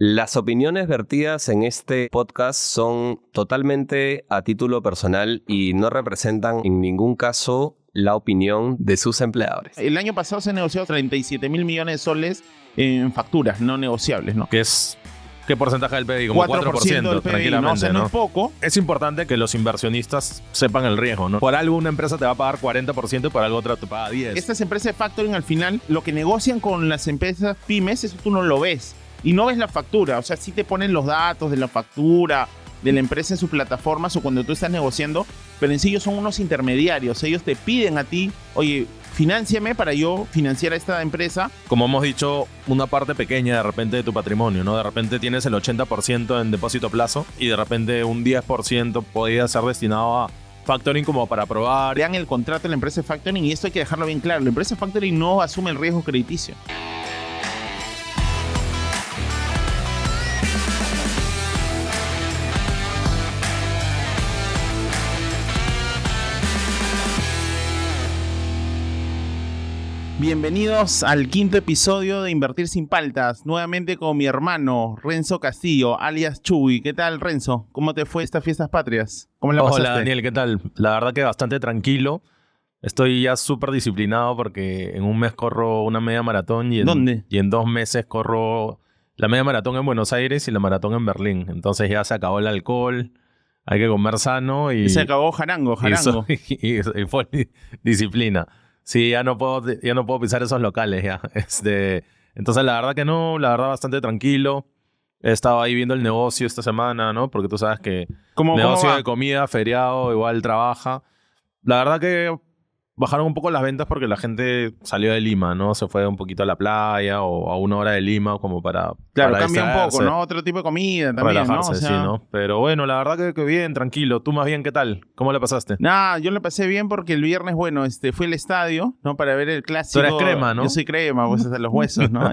Las opiniones vertidas en este podcast son totalmente a título personal y no representan en ningún caso la opinión de sus empleadores. El año pasado se negoció 37.000 millones de soles en facturas no negociables, ¿no? ¿Qué porcentaje del PBI? Como 4% del PBI, tranquilamente, ¿no? O sea, ¿no? no es poco. Es importante que los inversionistas sepan el riesgo, ¿no? Por algo una empresa te va a pagar 40% y por algo otra te paga 10%. Estas empresas de factoring al final, lo que negocian con las empresas pymes, eso tú no lo ves. Y no ves la factura, o sea, sí te ponen los datos de la factura, de la empresa en sus plataformas o cuando tú estás negociando, pero en sí ellos son unos intermediarios. Ellos te piden a ti, oye, finánciame para yo financiar a esta empresa. Como hemos dicho, una parte pequeña de repente de tu patrimonio, ¿no? De repente tienes el 80% en depósito a plazo y de repente un 10% podría ser destinado a factoring como para probar. Vean el contrato de la empresa de factoring y esto hay que dejarlo bien claro. La empresa de factoring no asume el riesgo crediticio. Bienvenidos al quinto episodio de Invertir sin Paltas, nuevamente con mi hermano Renzo Castillo, alias Chuy. ¿Qué tal, Renzo? ¿Cómo te fue estas fiestas patrias? ¿Cómo la pasaste? Hola, Daniel, ¿qué tal? La verdad que bastante tranquilo. Estoy ya súper disciplinado porque en un mes corro una media maratón y ¿Dónde? Y en 2 meses corro la media maratón en Buenos Aires y la maratón en Berlín. Entonces ya se acabó el alcohol, hay que comer sano y... Se acabó jarango. Y fue disciplina. Sí, ya no puedo pisar esos locales ya. Entonces la verdad que no, la verdad bastante tranquilo. He estado ahí viendo el negocio esta semana, ¿no? Porque tú sabes que negocio de comida, feriado, igual trabaja. La verdad que bajaron un poco las ventas porque la gente salió de Lima, ¿no? Se fue un poquito a la playa o a 1 hora de Lima como para... Claro, para cambia un distraerse, poco, ¿no? Otro tipo de comida también, relajarse, ¿no? O sea, sí, ¿no? Pero bueno, la verdad que bien, tranquilo. ¿Tú más bien qué tal? ¿Cómo le pasaste? Nada, yo le pasé bien porque el viernes, bueno, fui al estadio, ¿no? Para ver el clásico. Tú eres crema, ¿no? Yo soy crema, pues hasta los huesos, ¿no?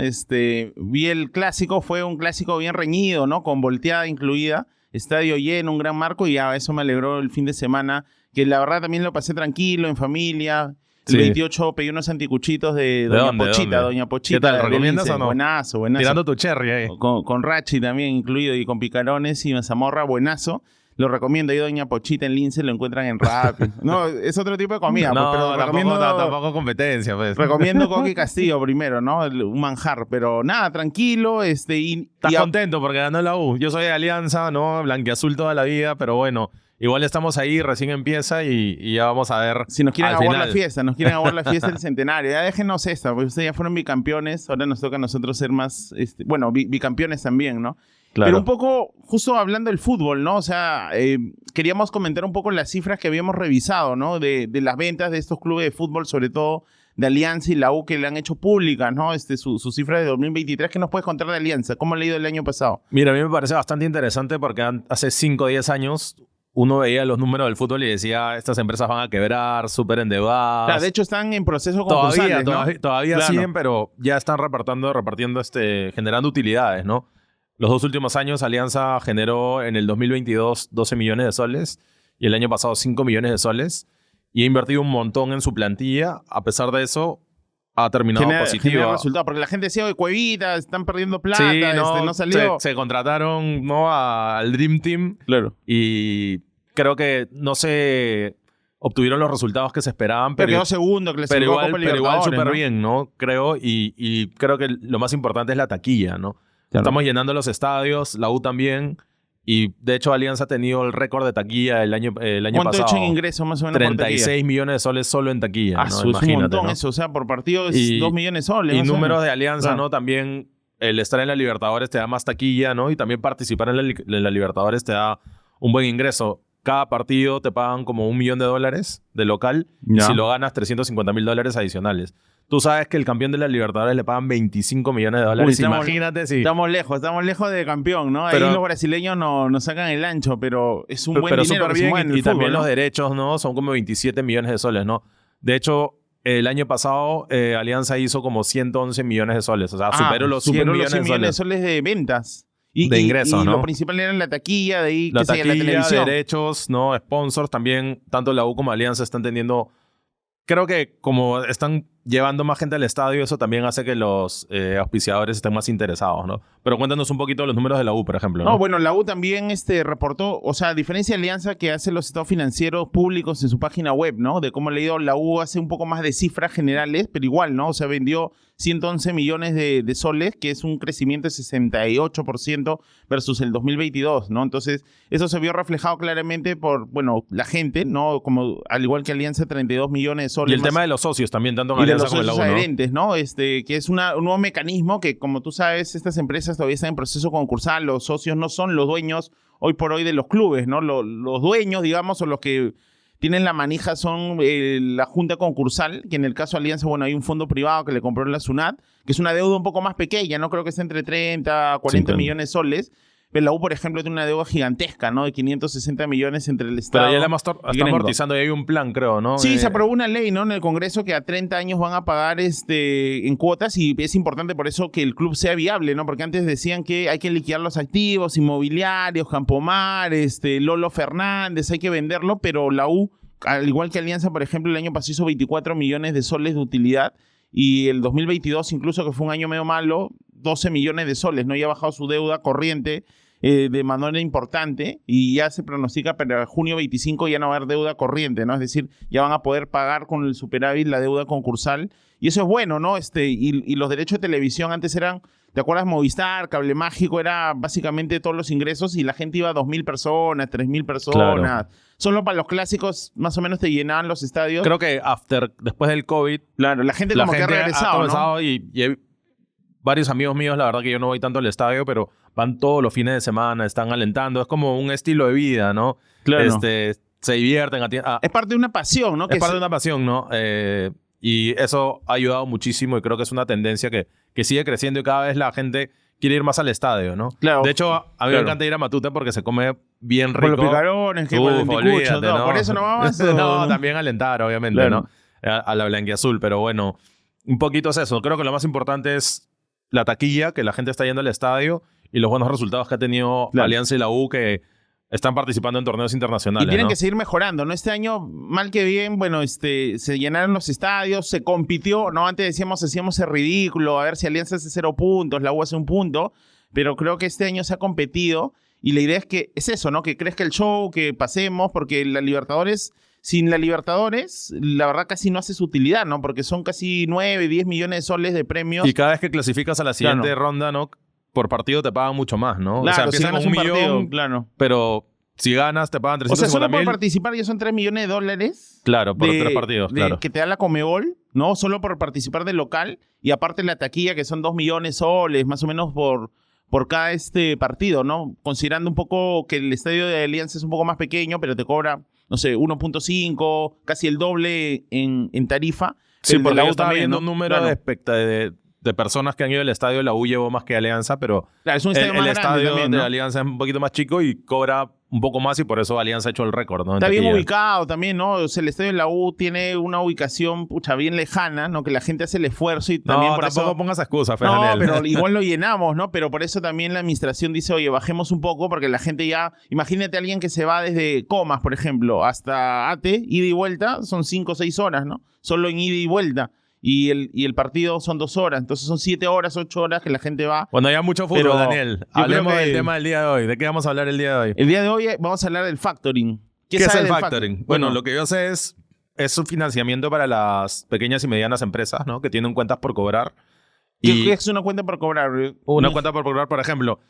Vi el clásico, fue un clásico bien reñido, ¿no? Con volteada incluida, estadio lleno, un gran marco y ya eso me alegró el fin de semana, que la verdad también lo pasé tranquilo, en familia. El 28 pedí unos anticuchitos de Doña Pochita. Doña Pochita. ¿Qué tal? ¿Recomiendas o no? Buenazo. Tirando tu cherry ahí. Con rachi también incluido y con picarones y mazamorra, buenazo. Lo recomiendo. Ahí Doña Pochita en Lince lo encuentran en Rappi. No, es otro tipo de comida. No, pero tampoco competencia, pues. Recomiendo Coqui Castillo primero, ¿no? Un manjar. Pero nada, tranquilo. Estás contento porque ganó la U. Yo soy de Alianza, ¿no? Blanquiazul toda la vida, pero bueno... Igual estamos ahí, recién empieza y ya vamos a ver. Si nos quieren aguar la fiesta, del centenario. Ya déjenos esta, porque ustedes ya fueron bicampeones, ahora nos toca a nosotros ser más, bicampeones también, ¿no? Claro. Pero un poco, justo hablando del fútbol, ¿no? O sea, queríamos comentar un poco las cifras que habíamos revisado, ¿no? De las ventas de estos clubes de fútbol, sobre todo de Alianza y la U, que le han hecho públicas, ¿no? Sus cifras de 2023. ¿Qué nos puedes contar de Alianza? ¿Cómo ha leído el año pasado? Mira, a mí me parece bastante interesante porque hace 5 o 10 años... Uno veía los números del fútbol y decía, estas empresas van a quebrar, súper endeudadas. Claro, de hecho están en proceso concursales, Todavía claro. siguen, pero ya están repartiendo, generando utilidades, ¿no? Los 2 últimos años Alianza generó en el 2022 12 millones de soles y el año pasado 5 millones de soles y ha invertido un montón en su plantilla. A pesar de eso, ha terminado positivo. Genera resultado, porque la gente decía, oye, Cuevitas, están perdiendo plata, sí, no salió. Se contrataron, ¿no? Al Dream Team. Claro. Y creo que no se obtuvieron los resultados que se esperaban. Pero quedó segundo, pero igual súper bien, ¿no? Creo, y creo que lo más importante es la taquilla, ¿no? Claro. Estamos llenando los estadios, la U también. Y de hecho Alianza ha tenido el récord de taquilla el año pasado. ¿Cuánto hecho en ingresos más o menos 36 millones de soles solo en taquilla, ¿no? Es un montón, ¿no? Eso, o sea, por partido es 2 millones de soles. Y números de Alianza, claro. ¿No? También el estar en la Libertadores te da más taquilla, ¿no? Y también participar en la Libertadores te da un buen ingreso. Cada partido te pagan como $1 millón de local. Y si lo ganas, $350,000 adicionales. Tú sabes que el campeón de la Libertadores le pagan $25 millones. Imagínate si... Estamos lejos de campeón, ¿no? Ahí los brasileños nos sacan el ancho, pero es un buen dinero. Súper bien. Y fútbol, también ¿no? Los derechos, ¿no? Son como 27 millones de soles, ¿no? De hecho, el año pasado Alianza hizo como 111 millones de soles. O sea, superó los 100 millones de soles de ventas. De ingresos, ¿no? Lo principal era la taquilla, de ahí la televisión. Derechos, ¿no? Sponsors también. Tanto la U como Alianza están teniendo... Creo que como están llevando más gente al estadio, eso también hace que los auspiciadores estén más interesados, ¿no? Pero cuéntanos un poquito los números de la U, por ejemplo, ¿no? No, bueno, la U también reportó, o sea, a diferencia de Alianza que hace los estados financieros públicos en su página web, ¿no? De cómo he leído, la U hace un poco más de cifras generales, pero igual, ¿no? O sea, vendió 111 millones de soles, que es un crecimiento de 68% versus el 2022, ¿no? Entonces, eso se vio reflejado claramente por, bueno, la gente, ¿no? Como, al igual que Alianza, 32 millones de soles. Y el tema de los socios también, tanto en y de Alianza los como en la U, socios ¿no? adherentes, ¿no? Que es un nuevo mecanismo que, como tú sabes, estas empresas todavía están en proceso concursal. Los socios no son los dueños hoy por hoy de los clubes, ¿no? Los dueños, digamos, o los que tienen la manija son la junta concursal, que en el caso de Alianza, bueno, hay un fondo privado que le compró la SUNAT, que es una deuda un poco más pequeña, ¿no? Creo que es entre 30 a 40 millones de soles. Pero la U, por ejemplo, tiene una deuda gigantesca, ¿no? De 560 millones entre el Estado. Pero ya la está amortizando y hay un plan, creo, ¿no? Sí, se aprobó una ley, ¿no? En el Congreso que a 30 años van a pagar en cuotas y es importante por eso que el club sea viable, ¿no? Porque antes decían que hay que liquidar los activos inmobiliarios, Campomar, Lolo Fernández, hay que venderlo, pero la U, al igual que Alianza, por ejemplo, el año pasado hizo 24 millones de soles de utilidad y el 2022, incluso que fue un año medio malo, 12 millones de soles, ¿no? Ya ha bajado su deuda corriente de manera importante y ya se pronostica para junio 25 ya no va a haber deuda corriente, ¿no? Es decir, ya van a poder pagar con el superávit la deuda concursal y eso es bueno, ¿no? Y los derechos de televisión antes eran, ¿te acuerdas? Movistar, Cable Mágico, era básicamente todos los ingresos y la gente iba a 2.000 personas, 3.000 personas. Claro. Solo para los clásicos más o menos te llenaban los estadios. Creo que después del COVID, claro, la gente como que ha regresado, ¿no? y hay varios amigos míos, la verdad que yo no voy tanto al estadio, pero van todos los fines de semana, están alentando. Es como un estilo de vida, ¿no? Claro. Se divierten. Es parte de una pasión, ¿no? Es parte de una pasión, ¿no? Y eso ha ayudado muchísimo y creo que es una tendencia que sigue creciendo y cada vez la gente quiere ir más al estadio, ¿no? Claro. De hecho, a mí me encanta ir a Matute porque se come bien rico. Por los picarones, que por el anticucho, ¿no? ¿Por eso no vamos? No, también alentar, obviamente, claro, ¿no? A la blanquiazul, pero bueno, un poquito es eso. Creo que lo más importante es la taquilla, que la gente está yendo al estadio y los buenos resultados que ha tenido Alianza y la U, que están participando en torneos internacionales. Y tienen ¿no? que seguir mejorando, ¿no? Este año, mal que bien, bueno, se llenaron los estadios, se compitió, ¿no? Antes hacíamos el ridículo, a ver si Alianza hace 0 puntos, la U hace 1 punto, pero creo que este año se ha competido y la idea es eso, ¿no? Que crezca el show, que pasemos, porque la Libertadores, sin la Libertadores, la verdad casi no hace su utilidad, ¿no? Porque son casi 9, 10 millones de soles de premios. Y cada vez que clasificas a la siguiente ronda, ¿no? Por partido te pagan mucho más, ¿no? Claro, o sea, empiezan con 1 millón, claro. Pero si ganas te pagan 350.000. O sea, solo por participar ya son 3 millones de dólares. Claro, por 3 partidos, claro. Que te da la Comebol, ¿no? Solo por participar del local. Y aparte la taquilla, que son 2 millones de soles, más o menos por cada partido, ¿no? Considerando un poco que el estadio de Alianza es un poco más pequeño, pero te cobra, no sé, 1.5, casi el doble en tarifa. Sí, porque la yo U estaba también, viendo ¿no? un número de personas que han ido al estadio. La U llevó más que Alianza, pero claro, es un estadio más el grande estadio también, ¿no? de Alianza es un poquito más chico y cobra un poco más y por eso Alianza ha hecho el récord, ¿no? Está bien ubicado también, ¿no? O sea, el estadio de la U tiene una ubicación, bien lejana, ¿no? Que la gente hace el esfuerzo y también por tampoco eso... pongas excusas, No, Fernel. pero igual lo llenamos, ¿no? Pero por eso también la administración dice, oye, bajemos un poco porque la gente ya... Imagínate a alguien que se va desde Comas, por ejemplo, hasta Ate, ida y vuelta, son 5 o 6 horas, ¿no? Solo en ida y vuelta. Y el partido son 2 horas, entonces son 7 horas, 8 horas que la gente va. Bueno, ya mucho fútbol, Pero Daniel. Hablemos del tema del día de hoy. ¿De qué vamos a hablar el día de hoy? El día de hoy vamos a hablar del factoring. ¿Qué es el factoring? Bueno, lo que yo sé es un financiamiento para las pequeñas y medianas empresas, ¿no? Que tienen cuentas por cobrar. ¿Qué es una cuenta por cobrar? Una cuenta por cobrar, por ejemplo,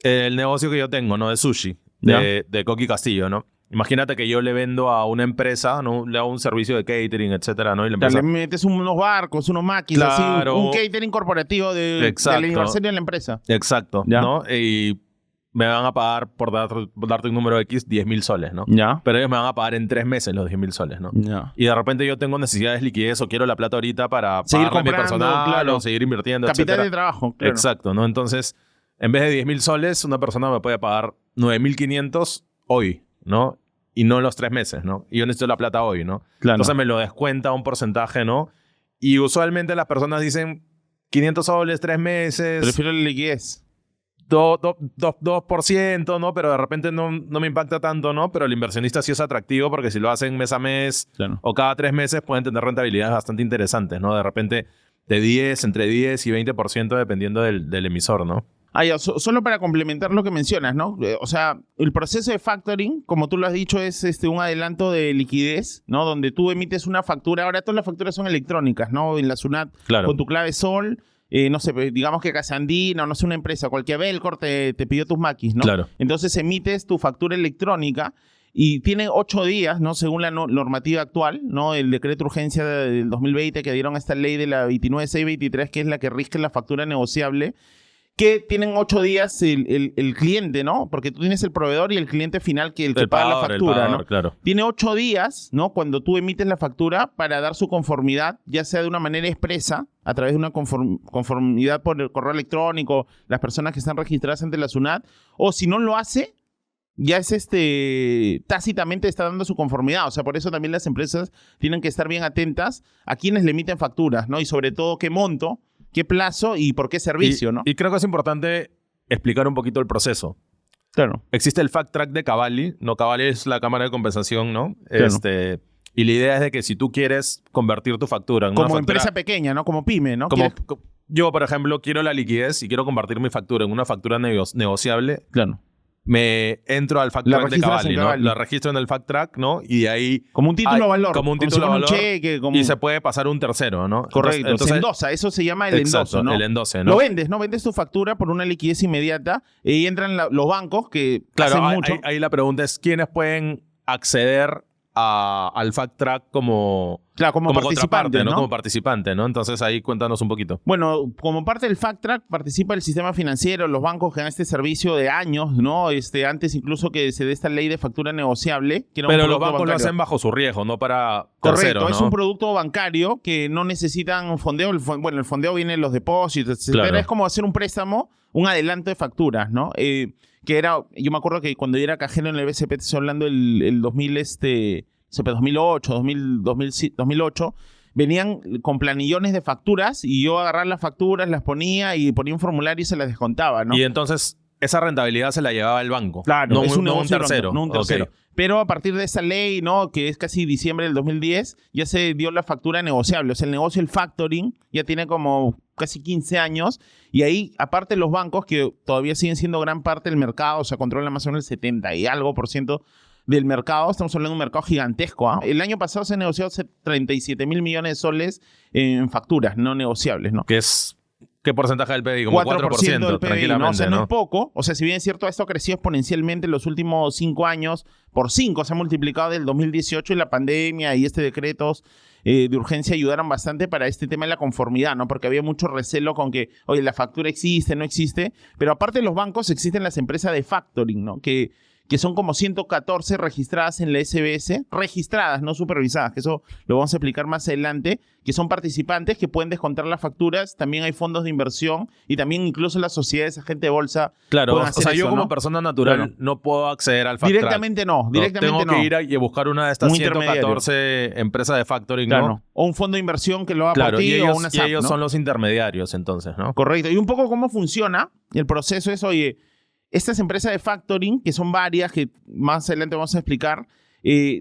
el negocio que yo tengo, ¿no? De sushi, de Coqui Castillo, ¿no? Imagínate que yo le vendo a una empresa, ¿no? Le hago un servicio de catering, etcétera, ¿no? Y la empresa... Le metes unos barcos, unos maquis, claro, así, un catering corporativo del aniversario de la empresa. Exacto, ¿no? Y me van a pagar, por darte un número X, 10.000 soles, ¿no? Ya. Pero ellos me van a pagar en 3 meses los 10.000 soles, ¿no? Ya. Y de repente yo tengo necesidades de liquidez o quiero la plata ahorita para seguir pagarle mi comprando, personal, claro, o seguir invirtiendo, capital etcétera. de trabajo, claro. Exacto, ¿no? Entonces, en vez de 10.000 soles, una persona me puede pagar 9.500 hoy, ¿no? Y no en los 3 meses, ¿no? Y yo necesito la plata hoy, ¿no? Claro. Entonces me lo descuenta un porcentaje, ¿no? Y usualmente las personas dicen 500 soles, 3 meses. Prefiero la liquidez. 2%, ¿no? Pero de repente no me impacta tanto, ¿no? Pero el inversionista sí es atractivo porque si lo hacen mes a mes o cada 3 meses pueden tener rentabilidades bastante interesantes, ¿no? De repente entre 10 y 20% dependiendo del emisor, ¿no? Solo para complementar lo que mencionas, ¿no? O sea, el proceso de factoring, como tú lo has dicho, es un adelanto de liquidez, ¿no? Donde tú emites una factura. Ahora todas las facturas son electrónicas, ¿no? En la SUNAT, claro, con tu clave Sol. No sé, digamos que Casandina o no sé, una empresa, cualquier Belcor te pidió tus maquis, ¿no? Claro. Entonces emites tu factura electrónica y tiene 8 días, ¿no? Según la normativa actual, ¿no? El decreto de urgencia del 2020 que dieron a esta ley de la 29623, que es la que rige la factura negociable, que tienen 8 días el cliente, ¿no? Porque tú tienes el proveedor y el cliente final, que el que paga la factura, ¿no? Claro. Tiene 8 días, ¿no? Cuando tú emites la factura para dar su conformidad, ya sea de una manera expresa, a través de una conformidad por el correo electrónico, las personas que están registradas ante la SUNAT, o si no lo hace, ya es tácitamente está dando su conformidad. O sea, por eso también las empresas tienen que estar bien atentas a quienes le emiten facturas, ¿no? Y sobre todo qué monto, qué plazo y por qué servicio, ¿no? Y creo que es importante explicar un poquito el proceso. Claro. Existe el Fact Track de Cavalli. No, Cavalli es la cámara de compensación, ¿no? Claro. Y la idea es de que si tú quieres convertir tu factura en una como factura, empresa pequeña, ¿no? Como pyme, ¿no? Yo, por ejemplo, quiero la liquidez y quiero convertir mi factura en una factura negociable. Claro. Me entro al Fact Track de Cavalli, ¿no? La registro en el Fact Track, ¿no? Y de ahí... Como un título de valor. Como un título de valor. Un cheque, y se puede pasar a un tercero, ¿no? Correcto. Entonces, se endosa. Eso se llama el endoso, ¿no? El endose, ¿no? Lo vendes, ¿no? Vendes tu factura por una liquidez inmediata y entran los bancos que hacen mucho. Ahí la pregunta es, ¿quiénes pueden acceder al Fact Track como participante, ¿no? Como participante, ¿no? Entonces ahí cuéntanos un poquito. Bueno, como parte del Fact Track participa el sistema financiero, los bancos que dan este servicio de años, ¿no? Antes incluso que se dé esta ley de factura negociable. Que era Pero los bancos lo hacen bajo su riesgo, no para terceros, ¿no? Es un producto bancario que no necesitan fondeo. El fondeo viene en los depósitos, etc. Claro. Es como hacer un préstamo, un adelanto de facturas, ¿no? Yo me acuerdo que cuando yo era cajero en el BCP, te estoy hablando el 2008, 2008, venían con planillones de facturas y yo agarraba las facturas, las ponía y ponía un formulario y se las descontaba, ¿no? Y entonces esa rentabilidad se la llevaba el banco. Claro, no es un tercero. No un tercero. Okay. Pero a partir de esa ley, ¿no? Que es casi diciembre del 2010, ya se dio la factura negociable. O sea, el negocio, el factoring, ya tiene como casi 15 años. Y ahí, aparte los bancos, que todavía siguen siendo gran parte del mercado, o sea, controlan más o menos el 70 y algo por ciento del mercado. Estamos hablando de un mercado gigantesco, ¿eh? El año pasado se negoció 37.000 millones de soles en facturas no negociables, ¿no? ¿Qué porcentaje del PBI? Como 4% del PBI, tranquilamente, ¿no? O sea, ¿no? no es poco. O sea, si bien es cierto, esto ha crecido exponencialmente en los últimos 5 años. Por 5 se ha multiplicado del 2018 y la pandemia y decretos de urgencia ayudaron bastante para este tema de la conformidad, ¿no? Porque había mucho recelo con que, oye, la factura existe, no existe. Pero aparte de los bancos, existen las empresas de factoring, ¿no? Que son como 114 registradas en la SBS, registradas, no supervisadas, que eso lo vamos a explicar más adelante, que son participantes que pueden descontar las facturas. También hay fondos de inversión y también incluso las sociedades agente de bolsa. Claro, o sea, yo como persona natural no puedo acceder al Fact Track. Directamente no. Tengo que ir y buscar una de estas 114 empresas de factoring, claro, ¿no? O un fondo de inversión que lo haga por ti, o una SAP, y ellos ¿no? son los intermediarios, entonces, ¿no? Correcto. Y un poco cómo funciona el proceso es, oye, estas empresas de factoring, que son varias, que más adelante vamos a explicar,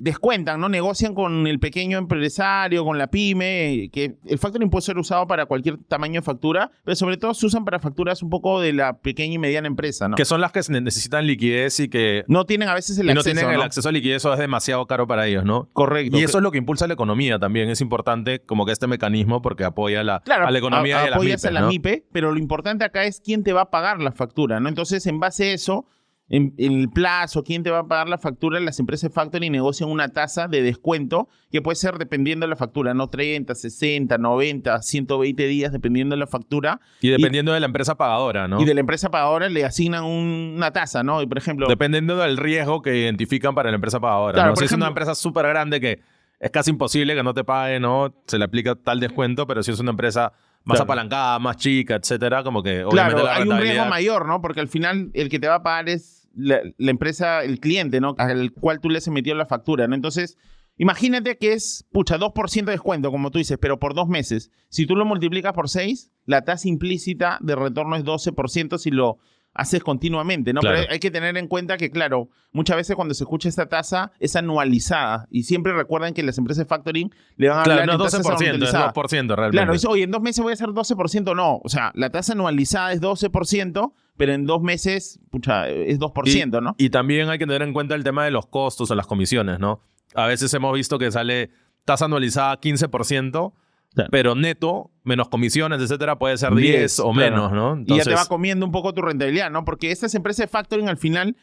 descuentan, ¿no? Negocian con el pequeño empresario, con la pyme, que el factoring puede ser usado para cualquier tamaño de factura, pero sobre todo se usan para facturas un poco de la pequeña y mediana empresa, ¿no? Que son las que necesitan liquidez y que... No tienen a veces el acceso, no tienen el acceso a liquidez, eso es demasiado caro para ellos, ¿no? Correcto. Y eso es lo que impulsa la economía también. Es importante como que este mecanismo porque apoya a la economía y a las MIPES, a la MIPE, pero lo importante acá es quién te va a pagar la factura, ¿no? Entonces, en base a eso, en el plazo, quién te va a pagar la factura, las empresas de factoring negocian una tasa de descuento que puede ser dependiendo de la factura, ¿no? 30, 60, 90, 120 días, dependiendo de la factura. Y dependiendo de la empresa pagadora, ¿no? Y de la empresa pagadora le asignan una tasa, ¿no? Y por ejemplo... Dependiendo del riesgo que identifican para la empresa pagadora, claro, ¿no? Si ejemplo, es una empresa súper grande que es casi imposible que no te pague, ¿no? Se le aplica tal descuento, pero si es una empresa más apalancada, más chica, etcétera, como que obviamente la rentabilidad... hay un riesgo mayor, ¿no? Porque al final el que te va a pagar es la empresa, el cliente, ¿no? Al cual tú le has emitido la factura, ¿no? Entonces, imagínate que es, 2% de descuento, como tú dices, pero por 2 meses. Si tú lo multiplicas por 6, la tasa implícita de retorno es 12% si lo haces continuamente, ¿no? Claro. Pero hay que tener en cuenta que, claro, muchas veces cuando se escucha esta tasa es anualizada y siempre recuerden que las empresas de factoring le van a Claro, hablar no en es tasas 12%, es anualizadas. 2% realmente. Claro, dice, oye, en 2 meses voy a hacer 12%, no. O sea, la tasa anualizada es 12%, pero en 2 meses, pucha, es 2%, ¿no? Y también hay que tener en cuenta el tema de los costos o las comisiones, ¿no? A veces hemos visto que sale tasa anualizada 15%, Claro. pero neto, menos comisiones, etcétera, puede ser 10, 10 o claro. menos, ¿no? Y ya Entonces, te va comiendo un poco tu rentabilidad, ¿no? Porque estas empresas de factoring al final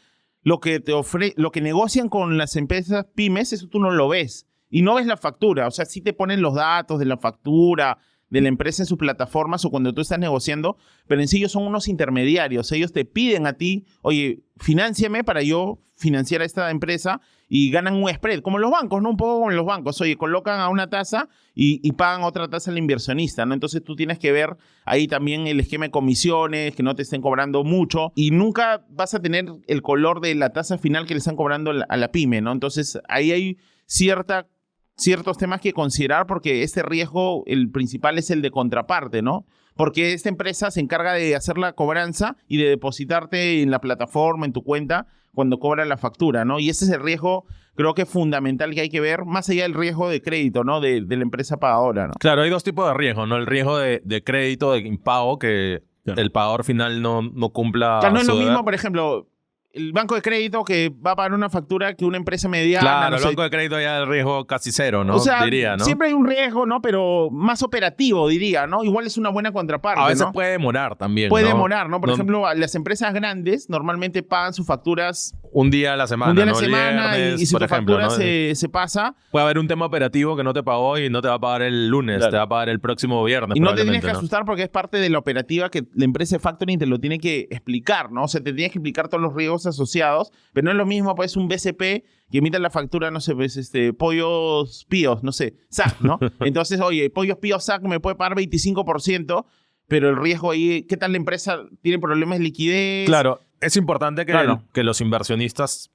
lo que lo que negocian con las empresas pymes, eso tú no lo ves. Y no ves la factura. O sea, sí te ponen los datos de la factura de la empresa en sus plataformas o cuando tú estás negociando, pero en sí ellos son unos intermediarios. Ellos te piden a ti, oye, financiame para yo financiar a esta empresa y ganan un spread, como los bancos, ¿no? Un poco como los bancos. Oye, colocan a una tasa y pagan otra tasa al inversionista, ¿no? Entonces tú tienes que ver ahí también el esquema de comisiones, que no te estén cobrando mucho y nunca vas a tener el color de la tasa final que le están cobrando a la pyme, ¿no? Entonces ahí hay ciertos temas que considerar porque este riesgo, el principal es el de contraparte, ¿no? Porque esta empresa se encarga de hacer la cobranza y de depositarte en la plataforma, en tu cuenta, cuando cobra la factura, ¿no? Y ese es el riesgo, creo que fundamental que hay que ver, más allá del riesgo de crédito, ¿no? De la empresa pagadora, ¿no? claro, hay dos tipos de riesgo, ¿no? El riesgo de crédito, de impago, que el pagador final no cumpla Claro, no es su lo deber. mismo, por ejemplo, el banco de crédito que va a pagar una factura que una empresa mediana. Claro, no el sé. banco de crédito ya el riesgo casi cero, ¿no? O sea, Diría, ¿no? siempre hay un riesgo, ¿no? Pero más operativo, diría, ¿no? Igual es una buena contraparte, A veces ¿no? puede demorar también, Puede ¿no? demorar, ¿no? Por ejemplo, las empresas grandes normalmente pagan sus facturas Un día a la semana, un día a la ¿no? El semana viernes, y si por tu ejemplo, factura ¿no? se pasa Puede haber un tema operativo que no te pagó y no te va a pagar el lunes, Claro. te va a pagar el próximo viernes y no te tienes probablemente, que ¿no? asustar porque es parte de la operativa que la empresa de factoring te lo tiene que explicar, ¿no? O sea, te tienes que explicar todos los riesgos asociados, pero no es lo mismo, pues, un BCP que emita la factura, no sé, pues, pollos píos, no sé, SAC, ¿no? Entonces, oye, pollos píos SAC me puede pagar 25%, pero el riesgo ahí, ¿qué tal la empresa tiene problemas de liquidez? Claro, es importante que, Claro. que los inversionistas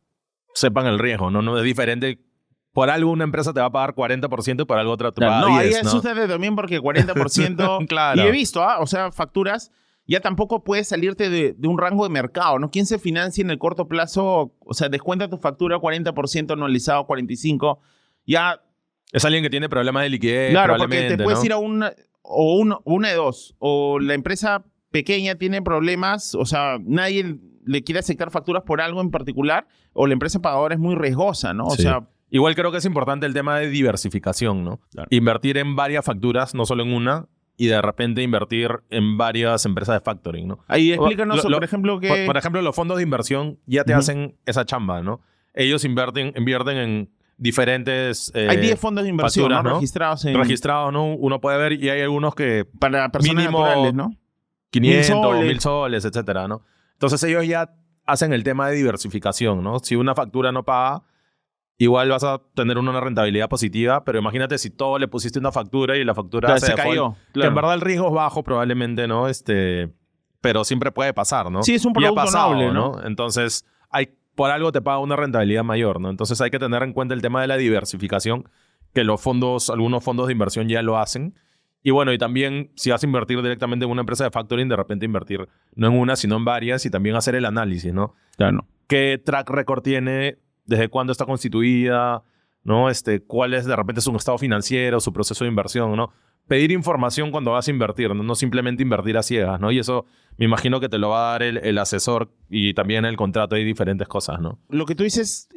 sepan el riesgo, ¿no? No es diferente. Por algo una empresa te va a pagar 40% y por algo otra te Claro, paga no, 10, ahí ¿no? asústate también porque 40%... Claro. Y he visto, o sea, facturas, ya tampoco puedes salirte de un rango de mercado, ¿no? ¿Quién se financia en el corto plazo? O sea, descuenta tu factura 40% anualizado, 45%. Ya, Es alguien que tiene problemas de liquidez, claro, porque probablemente, te puedes ¿no? ir a una de dos. O la empresa pequeña tiene problemas, o sea, nadie le quiere aceptar facturas por algo en particular, o la empresa pagadora es muy riesgosa, ¿no? O Sí. sea, Igual creo que es importante el tema de diversificación, ¿no? Claro. Invertir en varias facturas, no solo en una, y de repente invertir en varias empresas de factoring, ¿no? ahí explícanos, Lo- por ejemplo, que... Por ejemplo, los fondos de inversión ya te Ujú. hacen esa chamba, ¿no? Ellos invierten en diferentes hay 10 fondos de inversión, facturas, ¿no? ¿no? Registrados en... registrados, ¿no? Uno puede ver y hay algunos que para personas mínimo naturales, ¿no? 500, 1.000 1000 soles, etcétera, ¿no? Entonces ellos ya hacen el tema de diversificación, ¿no? Si una factura no paga, igual vas a tener una rentabilidad positiva, pero imagínate si todo le pusiste una factura y la factura Claro, se se default, cayó. que en verdad el riesgo es bajo probablemente, ¿no? Pero siempre puede pasar, ¿no? Sí, es un Y ha producto pasado, noble, ¿no? Entonces, por algo te paga una rentabilidad mayor, ¿no? Entonces hay que tener en cuenta el tema de la diversificación, que algunos fondos de inversión ya lo hacen. Y bueno, y también si vas a invertir directamente en una empresa de factoring, de repente invertir no en una, sino en varias y también hacer el análisis, ¿no? Claro. ¿Qué track record tiene? ¿Desde cuándo está constituida? ¿No? ¿Cuál es de repente su estado financiero, su proceso de inversión, ¿no? Pedir información cuando vas a invertir, ¿no? No simplemente invertir a ciegas, ¿no? Y eso me imagino que te lo va a dar el asesor y también en el contrato hay diferentes cosas, ¿no? Lo que tú dices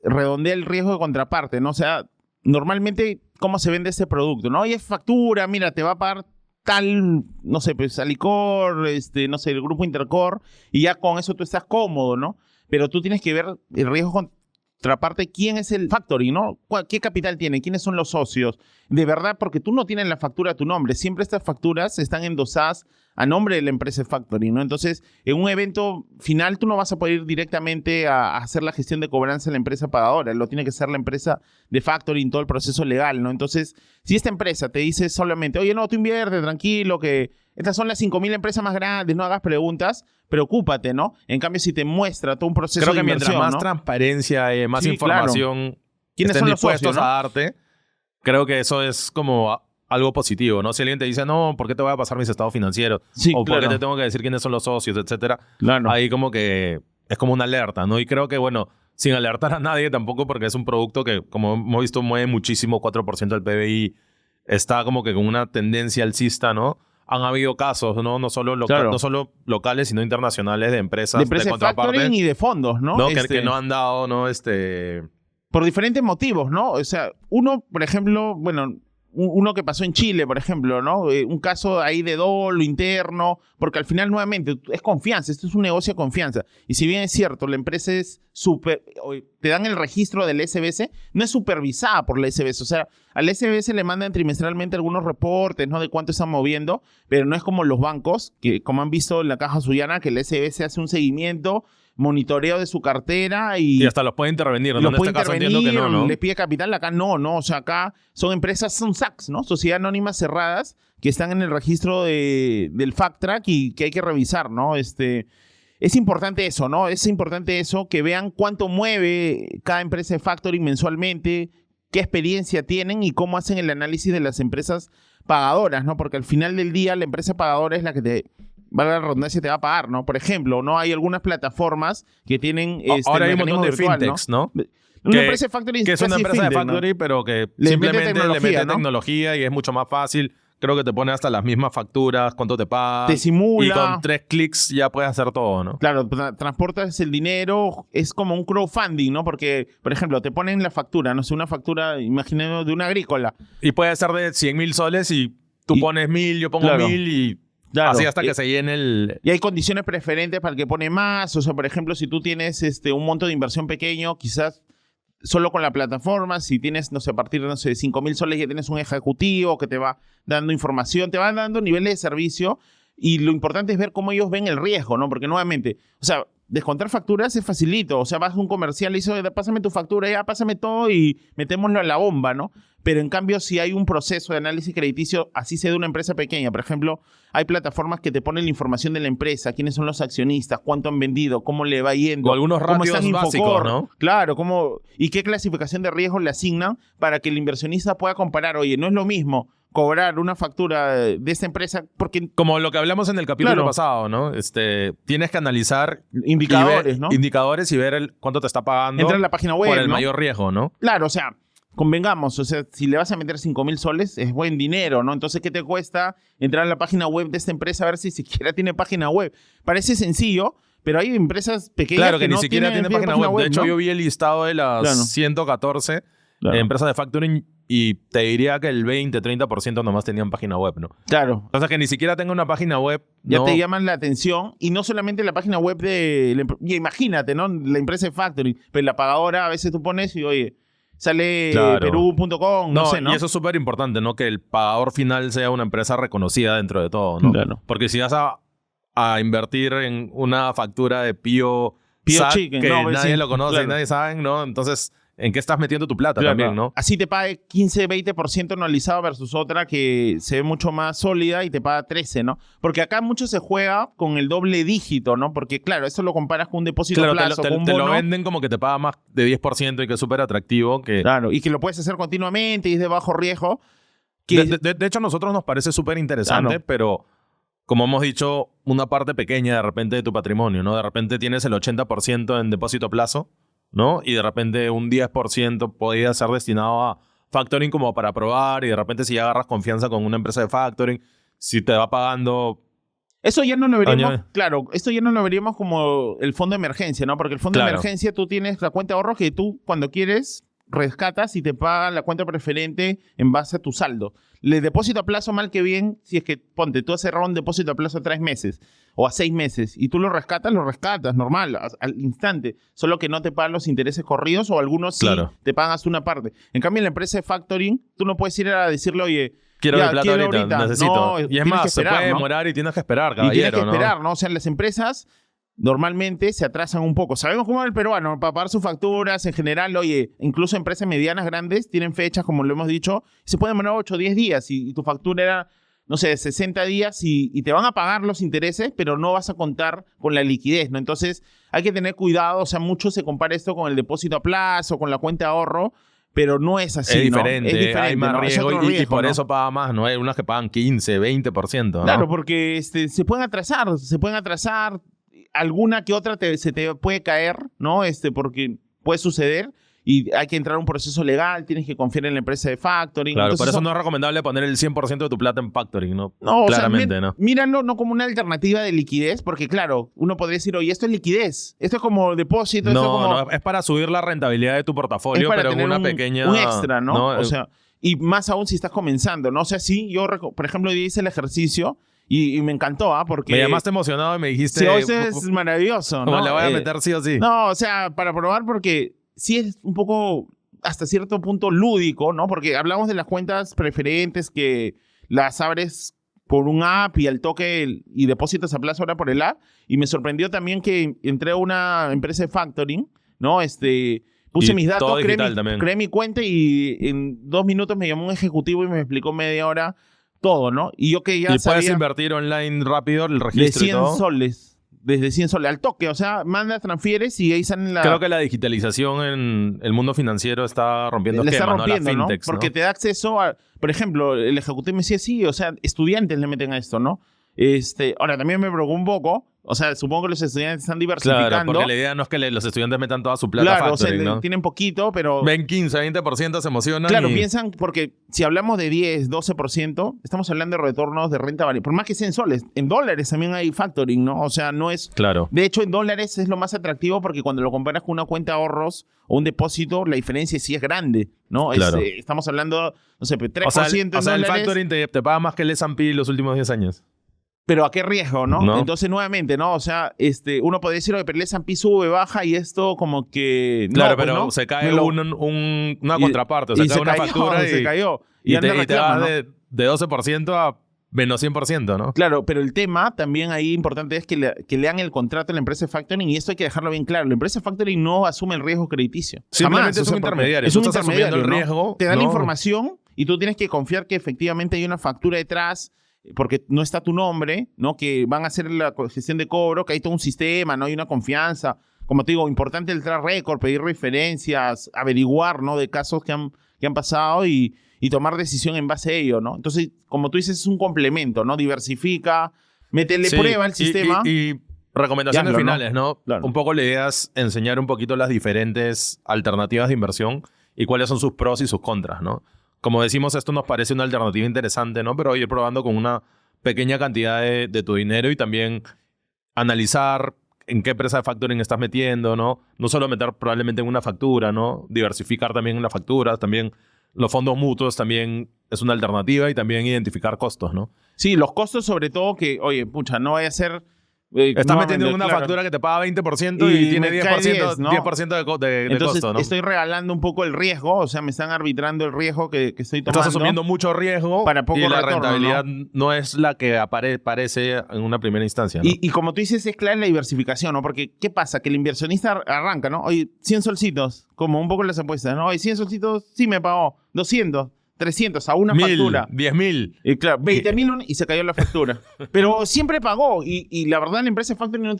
redondea el riesgo de contraparte, ¿no? O sea, normalmente, ¿cómo se vende este producto? ¿No? Oye, factura, mira, te va a pagar tal, no sé, pues Alicor, no sé, el grupo Intercor, y ya con eso tú estás cómodo, ¿no? Pero tú tienes que ver el riesgo contraparte, quién es el factoring, ¿no? ¿Qué capital tiene? ¿Quiénes son los socios? De verdad, porque tú no tienes la factura a tu nombre. Siempre estas facturas están endosadas a nombre de la empresa de factoring, ¿no? Entonces, en un evento final, tú no vas a poder ir directamente a hacer la gestión de cobranza en la empresa pagadora. Lo tiene que hacer la empresa de factoring, todo el proceso legal, ¿no? Entonces, si esta empresa te dice solamente, oye, no, tú invierte, tranquilo, que estas son las 5.000 empresas más grandes, no hagas preguntas, preocúpate, ¿no? En cambio, si te muestra todo un proceso Creo de que mientras inversión, más ¿no? transparencia, más Sí, información ¿Quiénes estén son los dispuestos socios, no? a darte, creo que eso es como algo positivo, ¿no? Si alguien te dice, no, ¿por qué te voy a pasar mis estados financieros? Sí, O ¿por qué claro. te tengo que decir quiénes son los socios, etcétera? Claro. Ahí como que es como una alerta, ¿no? Y creo que, bueno, sin alertar a nadie tampoco, porque es un producto que, como hemos visto, mueve muchísimo, 4% del PBI. Está como que con una tendencia alcista, ¿no? Han habido casos, ¿no? No solo locales, sino internacionales de empresas De empresas de contraparte, factoring y de fondos, ¿no? ¿no? Que no han dado, ¿no? Por diferentes motivos, ¿no? O sea, uno, por ejemplo, bueno, uno que pasó en Chile, por ejemplo, ¿no? Un caso ahí de dolo interno, porque al final, nuevamente, es confianza, esto es un negocio de confianza. Y si bien es cierto, la empresa es te dan el registro del SBS, no es supervisada por la SBS. O sea, al SBS le mandan trimestralmente algunos reportes, ¿no? De cuánto están moviendo, pero no es como los bancos, que como han visto en la caja Sullana, que el SBS hace un seguimiento, monitoreo de su cartera y hasta los puede intervenir, ¿no? los En puede este caso entiendo que intervenir, no. les pide capital. Acá no, o sea, acá son empresas, son SACs, ¿no? Sociedades Anónimas Cerradas, que están en el registro del FactTrack y que hay que revisar, ¿no? Es importante eso, ¿no? Es importante eso, que vean cuánto mueve cada empresa de factoring mensualmente, qué experiencia tienen y cómo hacen el análisis de las empresas pagadoras, ¿no? Porque al final del día la empresa pagadora es la que valga la redundancia, te va a pagar, ¿no? Por ejemplo, ¿no? Hay algunas plataformas que tienen ahora hay un mecanismo montón de virtual, fintechs, ¿no? Una empresa de factoring que es una casi empresa de fintech, ¿no? factoring, pero que Le simplemente mete le mete ¿no? tecnología y es mucho más fácil. Creo que te pone hasta las mismas facturas, cuánto te pagan. Te simula. Y con 3 clics ya puedes hacer todo, ¿no? Claro, transportas el dinero, es como un crowdfunding, ¿no? Porque, por ejemplo, te ponen la factura, no sé, una factura, imaginemos, de una agrícola. Y puede ser de 100,000 soles y tú pones 1,000, yo pongo 1,000 y claro, así hasta que se llene el... Y hay condiciones preferentes para el que pone más. O sea, por ejemplo, si tú tienes un monto de inversión pequeño, quizás solo con la plataforma, si tienes, no sé, a partir de, no sé, 5,000 soles ya tienes un ejecutivo que te va dando información, te va dando niveles de servicio y lo importante es ver cómo ellos ven el riesgo, ¿no? Porque nuevamente, o sea, descontar facturas es facilito. O sea, vas a un comercial y dices, pásame tu factura, ya pásame todo y metémoslo a la bomba, ¿no? Pero en cambio, si hay un proceso de análisis crediticio, así sea de una empresa pequeña. Por ejemplo, hay plataformas que te ponen la información de la empresa, quiénes son los accionistas, cuánto han vendido, cómo le va yendo. O algunos cómo ratios están básicos, ¿no? Claro, y qué clasificación de riesgo le asignan para que el inversionista pueda comparar. Oye, no es lo mismo cobrar una factura de esta empresa porque... Como lo que hablamos en el capítulo Claro. pasado, ¿no? Tienes que analizar Indicadores, ¿no? Indicadores y ver cuánto te está pagando Entra en la página web, por el ¿no? mayor riesgo, ¿no? Claro, o sea, convengamos, o sea, si le vas a meter 5,000 soles, es buen dinero, ¿no? Entonces, ¿qué te cuesta entrar a la página web de esta empresa a ver si siquiera tiene página web? Parece sencillo, pero hay empresas pequeñas Claro, que ni no siquiera tiene página web. De hecho, ¿no? yo vi el listado de las Claro. 114 Claro. empresas de factoring y te diría que el 20-30% nomás tenían página web, ¿no? Claro. Entonces, que ni siquiera tenga una página web, Ya no. te llaman la atención y no solamente la página web y imagínate, ¿no? La empresa de factoring, pero la pagadora a veces tú pones y, oye, sale Claro. perú.com, no sé, ¿no? Y eso es súper importante, ¿no? Que el pagador final sea una empresa reconocida dentro de todo, ¿no? Claro. Porque si vas a invertir en una factura de Pío Sac, Chicken, que no, nadie sí, lo conoce claro. y nadie sabe, ¿no? Entonces, ¿en qué estás metiendo tu plata Claro. también, no? Así te pague 15-20% anualizado versus otra que se ve mucho más sólida y te paga 13, ¿no? Porque acá mucho se juega con el doble dígito, ¿no? Porque, claro, eso lo comparas con un depósito a Claro, plazo, con un te lo bono. venden como que te paga más de 10% y que es súper atractivo. Que... Claro, y que lo puedes hacer continuamente y es de bajo riesgo. Que, De hecho, a nosotros nos parece súper interesante, Claro. pero como hemos dicho, una parte pequeña de repente de tu patrimonio, ¿no? De repente tienes el 80% en depósito a plazo, ¿no? Y de repente un 10% podría ser destinado a factoring como para probar y de repente si ya agarras confianza con una empresa de factoring, si te va pagando... Eso ya no lo veríamos, Añade. claro, esto ya no lo veríamos como el fondo de emergencia, ¿no? Porque el fondo de Claro. emergencia tú tienes la cuenta de ahorro que tú cuando quieres rescatas y te paga la cuenta preferente en base a tu saldo. Le depósito a plazo mal que bien, si es que, ponte, tú has cerrado un depósito a plazo a 3 meses o a 6 meses y tú lo rescatas, normal, al instante. Solo que no te pagan los intereses corridos o algunos sí Claro. te pagas una parte. En cambio, en la empresa de factoring, tú no puedes ir a decirle, oye, Quiero ya, mi plata quiero ahorita, necesito. No, Y es tienes que más, esperar, se puede ¿no? demorar y tienes que esperar, Y tienes caballero, que esperar, ¿no? O sea, las empresas normalmente se atrasan un poco. Sabemos cómo es el peruano, para pagar sus facturas, en general, oye, incluso empresas medianas grandes tienen fechas, como lo hemos dicho, se pueden demorar 8 o 10 días y tu factura era, no sé, 60 días y te van a pagar los intereses, pero no vas a contar con la liquidez, ¿no? Entonces, hay que tener cuidado, o sea, mucho se compara esto con el depósito a plazo, con la cuenta de ahorro, pero no es así, Es diferente, ¿no? Es diferente, hay más ¿no? Es riesgo, otro y por ¿no? eso paga más, ¿no? Hay unas que pagan 15, 20%, ¿no? Claro, porque se pueden atrasar, alguna que otra se te puede caer, ¿no? Porque puede suceder y hay que entrar a un proceso legal, tienes que confiar en la empresa de factoring. Claro, Entonces, por eso no es recomendable poner el 100% de tu plata en factoring, ¿no? No, claramente, o sea, ¿no? míralo no como una alternativa de liquidez, porque claro, uno podría decir, oye, esto es liquidez, esto es como depósito, esto es como... No, es para subir la rentabilidad de tu portafolio, es para pero en tener una pequeña... un extra, ¿no? O sea, y más aún si estás comenzando, ¿no? O sea, sí, yo, por ejemplo, hoy hice el ejercicio y me encantó, ¿ah? Porque... me llamaste emocionado y me dijiste... Sí, hoy es maravilloso, ¿no? Le voy a meter sí o sí. No, o sea, para probar porque sí es un poco hasta cierto punto lúdico, ¿no? Porque hablamos de las cuentas preferentes que las abres por un app y al toque y depósitos a plazo ahora por el app. Y me sorprendió también que entré a una empresa de factoring, ¿no? Puse Y mis datos, todo digital también. creé mi cuenta y en 2 minutos me llamó un ejecutivo y me explicó media hora todo, ¿no? Y yo que ya y sabía... puedes invertir online rápido, el de registro 100 y todo. soles. Desde 100 soles al toque, o sea, mandas, transfieres y ahí salen la... Creo que la digitalización en el mundo financiero está rompiendo le está esquemas, rompiendo, ¿no? ¿no? Las fintechs, Porque ¿no? te da acceso a... Por ejemplo, el ejecutivo me decía, sí, o sea, estudiantes le meten a esto, ¿no? Ahora, también me preocupó un poco, o sea, supongo que los estudiantes están diversificando. Claro, porque la idea no es que los estudiantes metan toda su plata Claro, factoring, o sea, ¿no? tienen poquito, pero... Ven 15, 20%, se emocionan Claro, y... piensan, porque si hablamos de 10, 12%, estamos hablando de retornos de renta variable. Por más que sea en soles, en dólares también hay factoring, ¿no? O sea, no es... Claro. De hecho, en dólares es lo más atractivo porque cuando lo comparas con una cuenta de ahorros o un depósito, la diferencia sí es grande, ¿no? Claro. Estamos hablando, no sé, 3% O sea, en el dólares. factoring te paga más que el S&P los últimos 10 años. Pero ¿a qué riesgo, no? No. Entonces, nuevamente, ¿no? O sea, uno podría decir, oye, pero el S&P sube, baja y esto como que... Claro, no, pues, pero ¿no? se cae Me lo- una y- contraparte. O sea, y te da se una cayó, factura se y, cayó. y anda te reclama, va ¿no? de 12% a menos 100%, ¿no? Claro, pero el tema también ahí importante es que lean el contrato de la empresa de factoring y esto hay que dejarlo bien claro. La empresa de factoring no asume el riesgo crediticio. Simplemente Jamás, es un porque intermediario. Es Tú un estás asumiendo intermediario, el ¿no? riesgo, Te dan la ¿no? información y tú tienes que confiar que efectivamente hay una factura detrás porque no está tu nombre, ¿no? Que van a hacer la gestión de cobro, que hay todo un sistema, ¿no? Hay una confianza. Como te digo, importante el track record, pedir referencias, averiguar, ¿no? De casos que han pasado y tomar decisión en base a ello, ¿no? Entonces, como tú dices, es un complemento, ¿no? Diversifica, métele Sí, prueba al sistema. Y recomendaciones Hazlo, ¿no? finales, ¿no? Claro. Un poco la idea es enseñar un poquito las diferentes alternativas de inversión y cuáles son sus pros y sus contras, ¿no? Como decimos, esto nos parece una alternativa interesante, ¿no? Pero ir probando con una pequeña cantidad de tu dinero y también analizar en qué empresa de factoring estás metiendo, ¿no? No solo meter probablemente en una factura, ¿no? Diversificar también en las facturas, también los fondos mutuos también es una alternativa y también identificar costos, ¿no? Sí, los costos sobre todo que, oye, pucha, no vaya a ser... Estás metiendo en una claro. factura que te paga 20% y tiene me cae 10%, 10, ¿no? 10% de Entonces, costo, ¿no? estoy regalando un poco el riesgo, o sea, me están arbitrando el riesgo que estoy tomando. Estás asumiendo mucho riesgo para poco y la retorno, rentabilidad ¿no? es la que parece en una primera instancia, ¿no? Y como tú dices, es clave la diversificación, ¿no? Porque, ¿qué pasa? Que el inversionista arranca, ¿no? Oye, 100 solcitos, como un poco las apuestas, ¿no? Oye, 100 solcitos, sí me pagó. 200, 300, a una 1000, factura. 10.000. Y claro, 20.000 y se cayó la factura. Pero siempre pagó. Y la verdad, la empresa de factoring no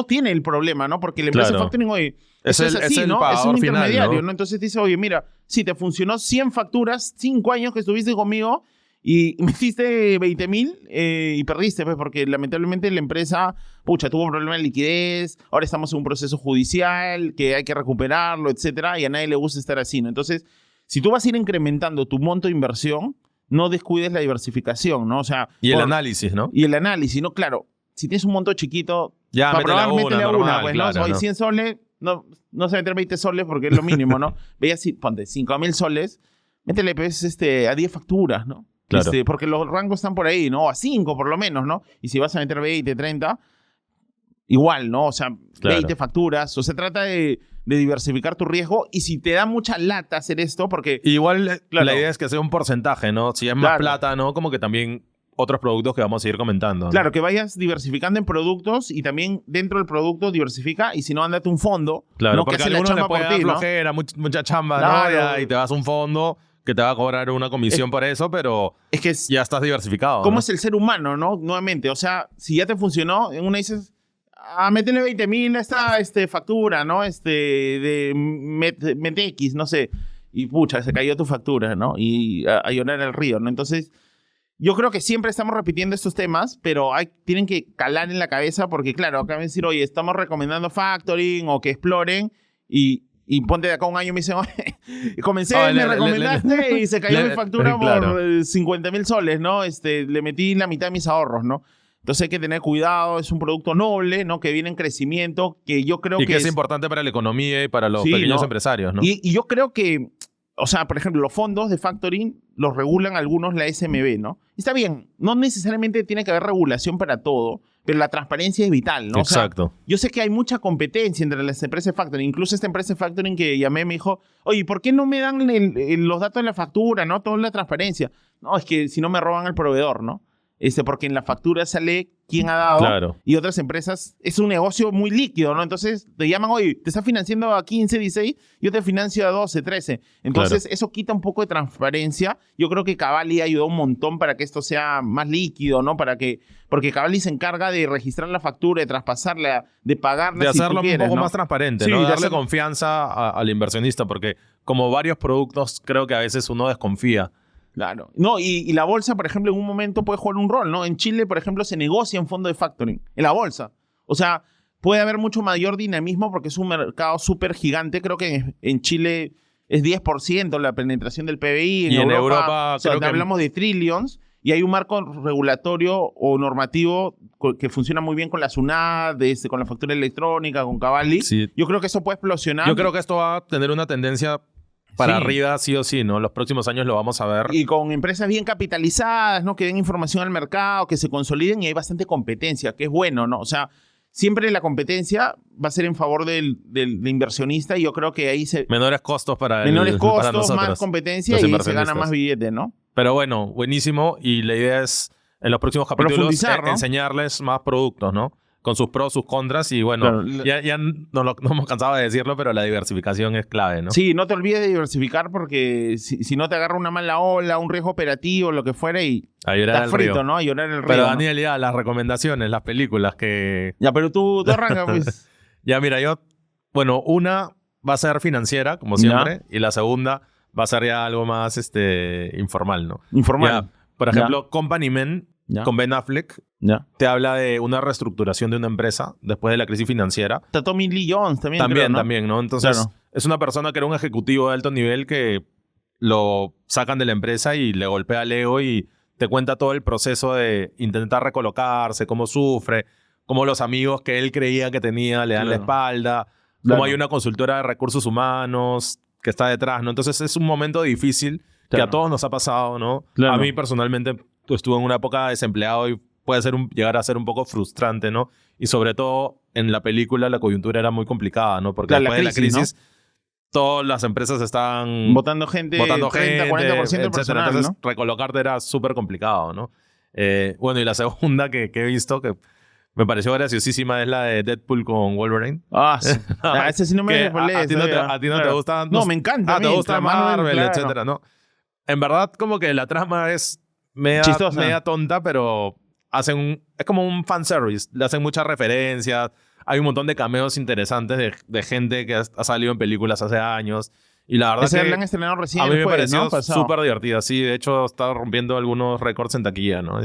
tiene el problema, ¿no? Porque la empresa de Claro. factoring, oye, Es eso el- así, es el ¿no? Es pagador un final, intermediario, ¿no? ¿no? Entonces dice, oye, mira, si te funcionó 100 facturas, 5 años que estuviste conmigo y me hiciste 20.000 y perdiste, pues, porque lamentablemente la empresa, pucha, tuvo un problema de liquidez, ahora estamos en un proceso judicial que hay que recuperarlo, etcétera, y a nadie le gusta estar así, ¿no? Entonces, si tú vas a ir incrementando tu monto de inversión, no descuides la diversificación, ¿no? O sea, Y el análisis, ¿no? y el análisis, ¿no? Claro, si tienes un monto chiquito, Ya, para métele a probar, una, métele a normal, una, pues, claro, ¿no? Hoy ¿no? 100 soles, no se va a meter 20 soles porque es lo mínimo, ¿no? Veía, ponte, 5.000 soles, métele, pues, a 10 facturas, ¿no? Claro. Porque los rangos están por ahí, ¿no? A 5 por lo menos, ¿no? Y si vas a meter 20, 30, igual, ¿no? O sea, Claro. 20 facturas. O sea, trata de diversificar tu riesgo. Y si te da mucha lata hacer esto, porque... Igual Claro. la idea es que sea un porcentaje, ¿no? Si es más Claro. plata, ¿no? Como que también otros productos que vamos a ir comentando, ¿no? Claro, que vayas diversificando en productos y también dentro del producto diversifica y si no, ándate un fondo. Claro, ¿no? Que porque a hace la alguno le chamba puede por dar ti, ¿no? flojera, mucha chamba, Claro. ¿no? Ya, y te vas a un fondo que te va a cobrar una comisión por eso, pero Es que ya estás diversificado, ¿cómo ¿no? es el ser humano, no? Nuevamente, o sea, si ya te funcionó, en una dices, métele 20.000 a esta factura, ¿no? De Metex, no sé. y pucha, se cayó tu factura, ¿no? Y a llorar al río, ¿no? Entonces, yo creo que siempre estamos repitiendo estos temas, pero tienen que calar en la cabeza porque, claro, acá van a decir, oye, estamos recomendando factoring o que exploren y ponte de acá un año y me dicen, oye, comencé, me recomendaste y se cayó mi factura por 50,000 soles, ¿no? Le metí la mitad de mis ahorros, ¿no? Entonces hay que tener cuidado, es un producto noble, ¿no? Que viene en crecimiento, que yo creo que es importante para la economía y para los pequeños empresarios, ¿no? Y yo creo que, o sea, por ejemplo, los fondos de factoring los regulan algunos la SMB, ¿no? Y está bien, no necesariamente tiene que haber regulación para todo, pero la transparencia es vital, ¿no? Exacto. O sea, yo sé que hay mucha competencia entre las empresas de factoring. Incluso esta empresa de factoring que llamé me dijo, oye, ¿por qué no me dan los datos de la factura, ¿no? Toda la transparencia. No, es que si no me roban al proveedor, ¿no? Porque en la factura sale quién ha dado. Claro. Y otras empresas, es un negocio muy líquido, ¿no? Entonces te llaman, oye, te estás financiando a 15, 16, yo te financio a 12, 13. Entonces eso quita un poco de transparencia. Yo creo que Cavalli ayudó un montón para que esto sea más líquido, ¿no? Porque Cavalli se encarga de registrar la factura, de traspasarla, de pagarla. De si hacerlo quieres, un poco ¿no? más transparente, Sí, ¿no? de Darle confianza al inversionista, porque como varios productos, creo que a veces uno desconfía. Claro. No, y la bolsa, por ejemplo, en un momento puede jugar un rol, ¿no? En Chile, por ejemplo, se negocia en fondo de factoring, en la bolsa. O sea, puede haber mucho mayor dinamismo porque es un mercado súper gigante. Creo que en Chile es 10% la penetración del PBI. En Europa o sea, creo que hablamos de trillions y hay un marco regulatorio o normativo que funciona muy bien con la SUNAT, con la factura electrónica, con Cavalli. Sí. Yo creo que eso puede explosionar. Yo creo que esto va a tener una tendencia para arriba sí o sí, ¿no? Los próximos años lo vamos a ver. Y con empresas bien capitalizadas, ¿no? Que den información al mercado, que se consoliden y hay bastante competencia, que es bueno, ¿no? O sea, siempre la competencia va a ser en favor del inversionista y yo creo que ahí menores costos para nosotros, más competencia y se gana más billete, ¿no? Pero bueno, buenísimo. Y la idea es, en los próximos capítulos, ¿no? Enseñarles más productos, ¿no? Con sus pros, sus contras y bueno, claro, ya no hemos cansado de decirlo, pero la diversificación es clave, ¿no? Sí, no te olvides de diversificar porque si no te agarra una mala ola, un riesgo operativo, lo que fuera y estás frito, río. ¿No? A llorar el río. Pero Daniel, ya las recomendaciones, las películas que... Ya, pero tú arrancas, pues. Ya, mira, bueno, una va a ser financiera, como siempre, y la segunda va a ser ya algo más informal, ¿no? Informal. Ya, por ejemplo, Company Men, con Ben Affleck, te habla de una reestructuración de una empresa después de la crisis financiera. Está Tommy Lee Jones también, creo, ¿no? También, ¿no? Entonces, es una persona que era un ejecutivo de alto nivel que lo sacan de la empresa y le golpea el ego y te cuenta todo el proceso de intentar recolocarse, cómo sufre, cómo los amigos que él creía que tenía le dan la espalda, cómo hay una consultora de recursos humanos que está detrás, ¿no? Entonces, es un momento difícil que a todos nos ha pasado, ¿no? Claro. A mí, personalmente, estuve en una época desempleado y puede llegar a ser un poco frustrante, ¿no? Y sobre todo, en la película la coyuntura era muy complicada, ¿no? Porque después de la crisis, ¿no? Todas las empresas estaban... Botando gente, 30, 40% de personal, Entonces, ¿no? recolocarte era súper complicado, ¿no? Bueno, y la segunda que he visto, que me pareció graciosísima, es la de Deadpool con Wolverine. Sí. Ese sí no me a ti no te gusta... No, me encanta. Te gusta Marvel, etcétera, ¿no? En verdad, como que la trama es media tonta, pero es como un fanservice. Le hacen muchas referencias. Hay un montón de cameos interesantes de gente que ha salido en películas hace años. Y la verdad que la han estrenado recién. A mí me pareció súper divertida. Sí, de hecho, está rompiendo algunos récords en taquilla, ¿no?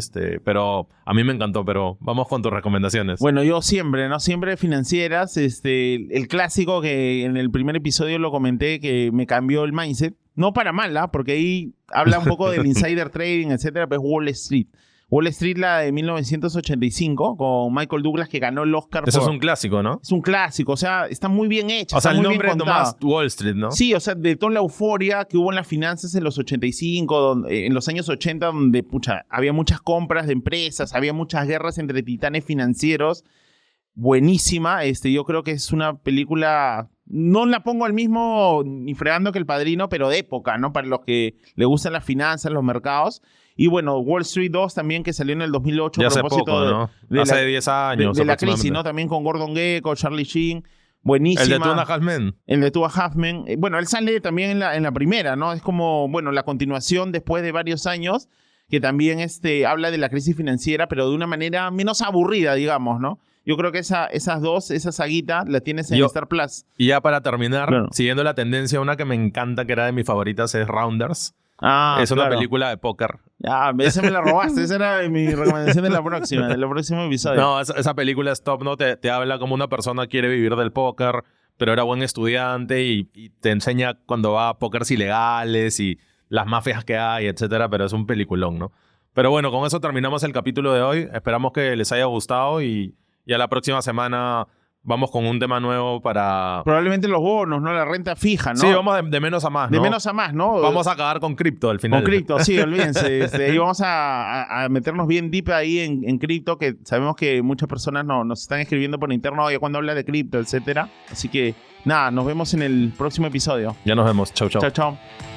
Pero a mí me encantó. Pero vamos con tus recomendaciones. Bueno, yo siempre, ¿no? Siempre financieras. El clásico que en el primer episodio lo comenté que me cambió el mindset. No para mal, ¿ah? Porque ahí habla un poco del insider trading, etcétera, pero es Wall Street. Wall Street, la de 1985, con Michael Douglas, que ganó el Oscar. Eso es un clásico, ¿no? Es un clásico, o sea, está muy bien hecho. O sea, el nombre es nomás Wall Street, ¿no? Sí, o sea, de toda la euforia que hubo en las finanzas en los 85, en los años 80, donde, había muchas compras de empresas, había muchas guerras entre titanes financieros. Buenísima. Yo creo que es una película... No la pongo al mismo ni fregando que El Padrino, pero de época, ¿no? Para los que le gustan las finanzas, los mercados. Y bueno, Wall Street 2 también, que salió en el 2008. Ya a propósito hace poco, ¿no? Hace 10 años. De la crisis, ¿no? También con Gordon Gekko, Charlie Sheen. Buenísima. El de Two and a Half Men. El de Two and a Half Men. Bueno, él sale también en la primera, ¿no? Es como, bueno, la continuación después de varios años, que también habla de la crisis financiera, pero de una manera menos aburrida, digamos, ¿no? Yo creo que esa saguita la tienes en Star Plus. Y ya para terminar, Claro. siguiendo la tendencia, una que me encanta, que era de mis favoritas, es Rounders. Es una claro. película de póker. Ya, esa me la robaste. Esa era mi recomendación del próximo episodio. No, esa película es top, ¿no? Te habla como una persona quiere vivir del póker, pero era buen estudiante y te enseña cuando va a pókers ilegales y las mafias que hay, etcétera, pero es un peliculón, ¿no? Pero bueno, con eso terminamos el capítulo de hoy. Esperamos que les haya gustado y ya la próxima semana vamos con un tema nuevo para... Probablemente los bonos, ¿no? La renta fija, ¿no? Sí, vamos de menos a más, ¿no? De menos a más, ¿no? Vamos a acabar con cripto al final. Con cripto, sí, olvídense. Y vamos a meternos bien deep ahí en cripto, que sabemos que muchas personas nos están escribiendo por interno, oye, cuando habla de cripto, etcétera. Así que, nada, nos vemos en el próximo episodio. Ya nos vemos. Chau, chau. Chao, chao.